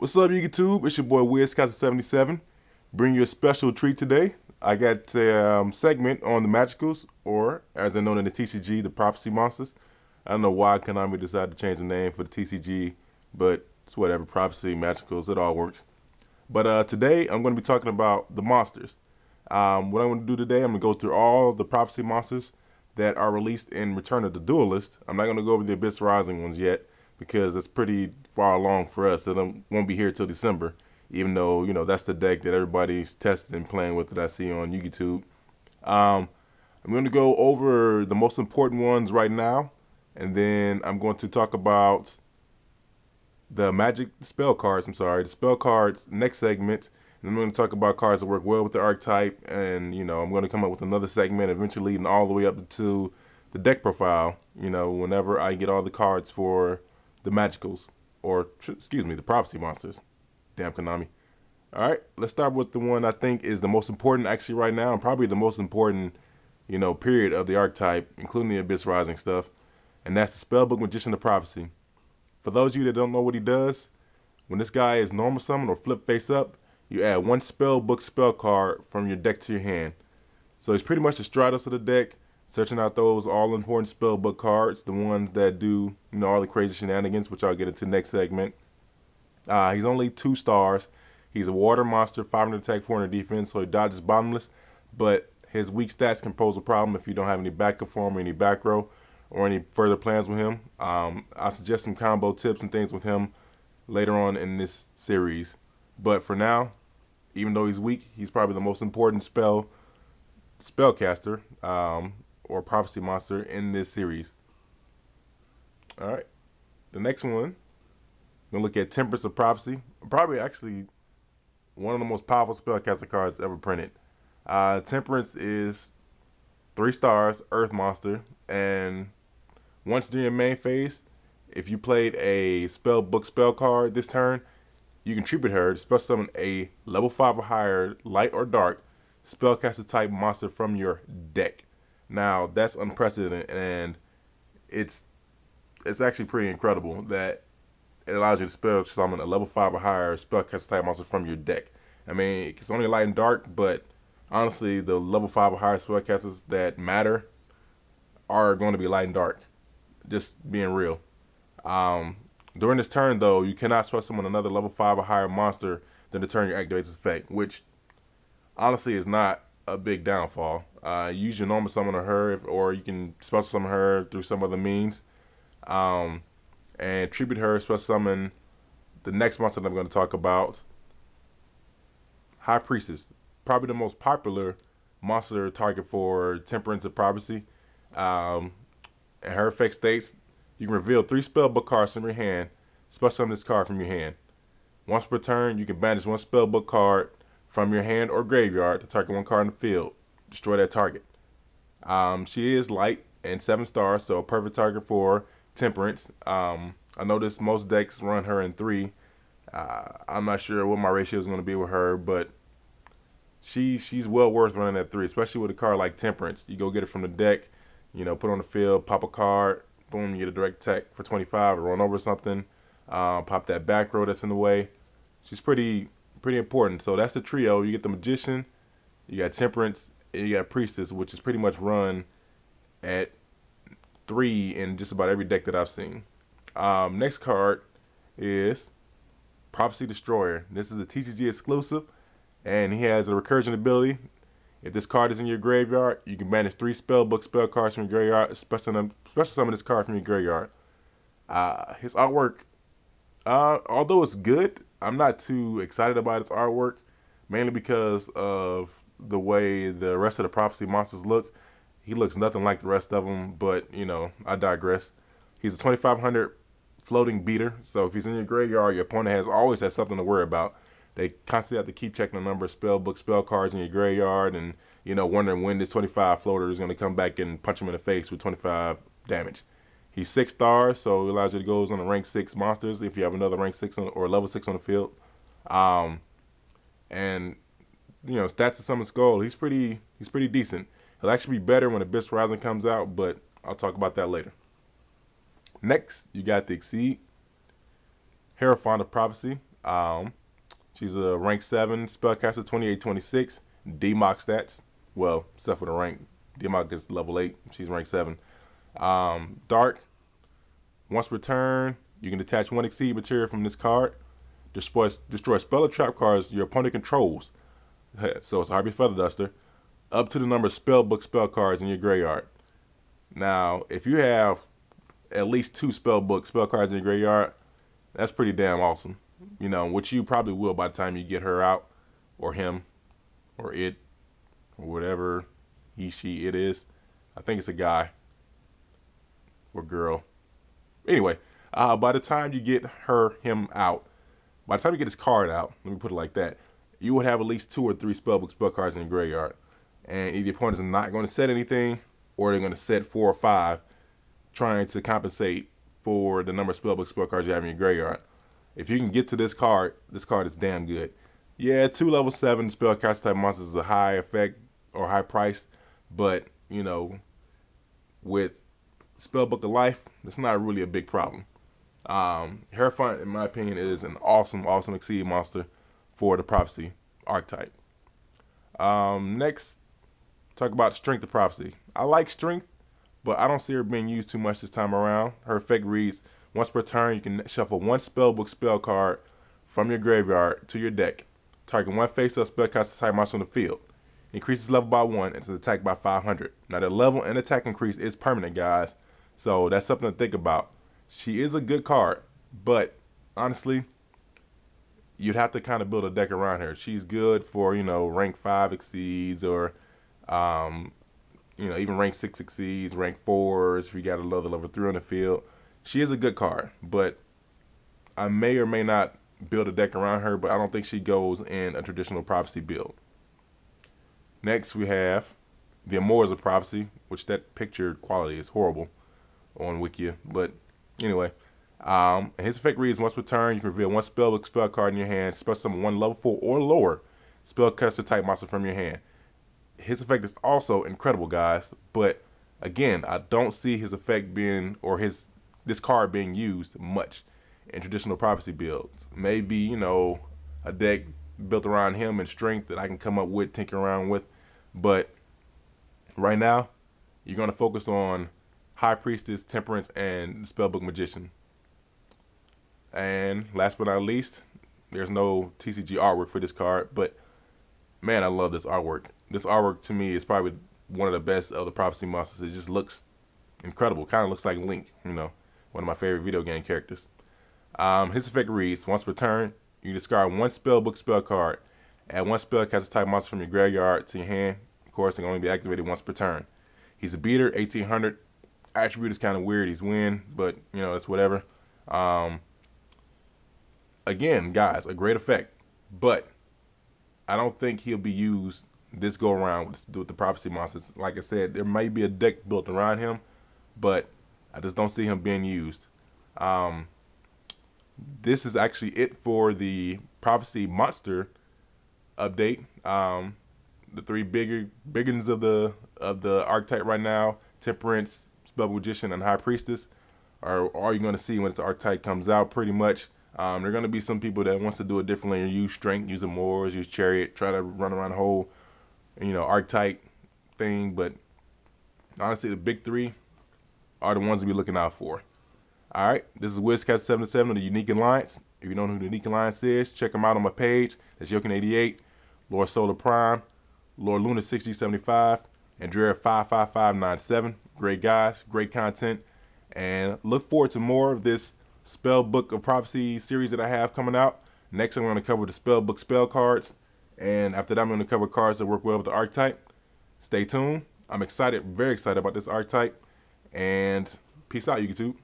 What's up, YouTube? It's your boy WizCast77. Bring you a special treat today. I got a segment on the Magicals, or as they're known in the TCG, the Prophecy Monsters. I don't know why Konami decided to change the name for the TCG, but it's whatever. Prophecy, Magicals, it all works. But today I'm going to be talking about the monsters. What I'm going to do today, I'm going to go through all the Prophecy monsters that are released in Return of the Duelist. I'm not going to go over the Abyss Rising ones yet, because it's pretty far along for us. It won't be here till December, even though, you know, that's the deck that everybody's testing and playing with that I see on yugitube. I'm going to go over the most important ones right now, and then I'm going to talk about the magic spell cards, the spell cards next segment, and I'm going to talk about cards that work well with the archetype, and, you know, I'm going to come up with another segment, eventually leading all the way up to the deck profile, you know, whenever I get all the cards for the Magicals, or excuse me, the Prophecy monsters. Damn Konami. Alright, let's start with the one I think is the most important actually right now, and probably the most important, you know, period of the archetype, including the Abyss Rising stuff, and that's the Spellbook Magician of Prophecy. For those of you that don't know what he does, when this guy is normal summon or flip face up, you add one Spellbook spell card from your deck to your hand. So he's pretty much the Stratos of the deck, searching out those all-important Spellbook cards, the ones that do, you know, all the crazy shenanigans, which I'll get into next segment. He's only 2 stars. He's a water monster, 500 attack, 400 defense, so he dodges bottomless, but his weak stats can pose a problem if you don't have any backup for him or any back row or any further plans with him. I'll suggest some combo tips and things with him later on in this series. But for now, even though he's weak, he's probably the most important spellcaster, or prophecy monster in this series. Alright, the next one, we're going to look at Temperance of Prophecy. Probably actually one of the most powerful spellcaster cards ever printed. Temperance is 3 stars, earth monster, and once during your main phase, if you played a Spellbook spell card this turn, you can tribute her to special summon a level 5 or higher, light or dark, spellcaster type monster from your deck. Now that's unprecedented, and it's actually pretty incredible that it allows you to spell summon a level 5 or higher spellcaster type monster from your deck. I mean, it's only light and dark, but honestly, the level 5 or higher spellcasters that matter are going to be light and dark. Just being real. During this turn, though, you cannot special summon another level 5 or higher monster than the turn you activate its effect, which honestly is not a big downfall. Use your normal summon on her, or you can special summon her through some other means, and tribute her, special summon the next monster that I'm going to talk about, High Priestess, probably the most popular monster target for Temperance of Prophecy. And her effect states, you can reveal 3 Spellbook cards from your hand, special summon this card from your hand. Once per turn, you can banish 1 Spellbook card from your hand or graveyard to target 1 card in the field. Destroy that target. She is light and 7 stars, so a perfect target for Temperance. I noticed most decks run her in 3. I'm not sure what my ratio is going to be with her, but she's well worth running at 3, especially with a card like Temperance. You go get it from the deck, you know, put it on the field, pop a card, boom, you get a direct attack for 25, run over something, pop that back row that's in the way. She's pretty important. So that's the trio. You get the Magician, you got Temperance, and you got Priestess, which is pretty much run at 3 in just about every deck that I've seen. Next card is Prophecy Destroyer. This is a TCG exclusive, and he has a recursion ability. If this card is in your graveyard, you can banish 3 Spellbook spell cards from your graveyard, special summon this card from your graveyard. His artwork, although it's good, I'm not too excited about its artwork, mainly because of the way the rest of the Prophecy monsters look. He looks nothing like the rest of them, but, you know, I digress. He's a 2500 floating beater, so if he's in your graveyard, your opponent always has something to worry about. They constantly have to keep checking the number of Spellbook spell cards in your graveyard and, you know, wondering when this 25 floater is going to come back and punch him in the face with 25 damage. He's 6 stars, so it allows you to go on the rank 6 monsters if you have another rank 6 or level 6 on the field. And, you know, stats of Summon Skull, he's pretty decent. He'll actually be better when Abyss Rising comes out, but I'll talk about that later. Next, you got the Exceed, Hierophant of Prophecy. She's a rank 7 spellcaster, 2826. DMOC stats. Well, except for the rank. DMOC is level 8. She's rank 7. Dark. Once per turn, you can detach 1 exceed material from this card. Destroy spell or trap cards your opponent controls. So it's a Harpy Feather Duster. Up to the number of Spellbook spell cards in your graveyard. Now, if you have at least 2 Spellbook spell cards in your graveyard, that's pretty damn awesome. You know, which you probably will by the time you get her out, or him, or it, or whatever he, she, it is. I think it's a guy or girl. Anyway, by the time you get him out, by the time you get his card out, let me put it like that, you would have at least 2 or 3 Spellbook spell cards in your graveyard. And either your opponents are not going to set anything, or they're going to set 4 or 5, trying to compensate for the number of Spellbook spell cards you have in your graveyard. If you can get to this card is damn good. Yeah, 2 level 7 spellcaster type monsters is a high effect or high price, but you know, with Spellbook of Life, that's not really a big problem. Hierophant, in my opinion, is an awesome exceed monster for the Prophecy archetype. Next, talk about Strength of Prophecy. I like Strength, but I don't see her being used too much this time around. Her effect reads, once per turn, you can shuffle 1 Spellbook spell card from your graveyard to your deck. Target 1 face-up spellcaster type monster on the field. Increases level by 1 and is attacked by 500. Now, the level and attack increase is permanent, guys. So that's something to think about. She is a good card, but honestly, you'd have to kind of build a deck around her. She's good for, you know, rank 5 exceeds, or you know, even rank 6 exceeds, rank 4s if you got another level 3 on the field. She is a good card, but I may or may not build a deck around her, but I don't think she goes in a traditional Prophecy build. Next, we have the Amours of Prophecy, which that picture quality is horrible on Wikia, but anyway. And his effect reads, once per turn, you can reveal 1 Spellbook spell card in your hand, special summon 1 level 4 or lower spellcaster type monster from your hand. His effect is also incredible, guys, but again, I don't see his effect being, or this card being used much in traditional Prophecy builds. Maybe, you know, a deck built around him and Strength that I can come up with, tinker around with, but right now, you're going to focus on High Priestess, Temperance, and Spellbook Magician. And last but not least, there's no TCG artwork for this card, but man, I love this artwork. This artwork to me is probably one of the best of the Prophecy monsters. It just looks incredible. Kind of looks like Link, you know, one of my favorite video game characters. His effect reads, once per turn, you discard 1 Spellbook spell card. Add 1 spellcaster type monster from your graveyard to your hand. Of course, it can only be activated once per turn. He's a beater, 1800. Attribute is kind of weird. He's wind, but you know, it's whatever. Again, guys, a great effect, but I don't think he'll be used this go around with the Prophecy monsters. Like I said, there may be a deck built around him, but I just don't see him being used. This is actually it for the Prophecy monster update. The 3 biggins of the archetype right now, Temperance, Spellbook Magician, and High Priestess, are all you're going to see when the archetype comes out, pretty much. There are going to be some people that wants to do it differently and use Strength, use Amours, use Chariot, try to run around the whole, you know, archetype thing. But honestly, the big 3 are the ones to be looking out for. All right, this is WizCat77 of the Yu-nique Alliance. If you don't know who the Yu-nique Alliance is, check them out on my page. That's Yokin88, Lord Solar Prime, Lord Luna 6G75, and Drea 55597. Great guys, great content, and look forward to more of this Spellbook of Prophecy series that I have coming out. Next, I'm going to cover the Spellbook spell cards, and after that, I'm going to cover cards that work well with the archetype. Stay tuned. I'm excited, very excited about this archetype, and peace out, YouTube.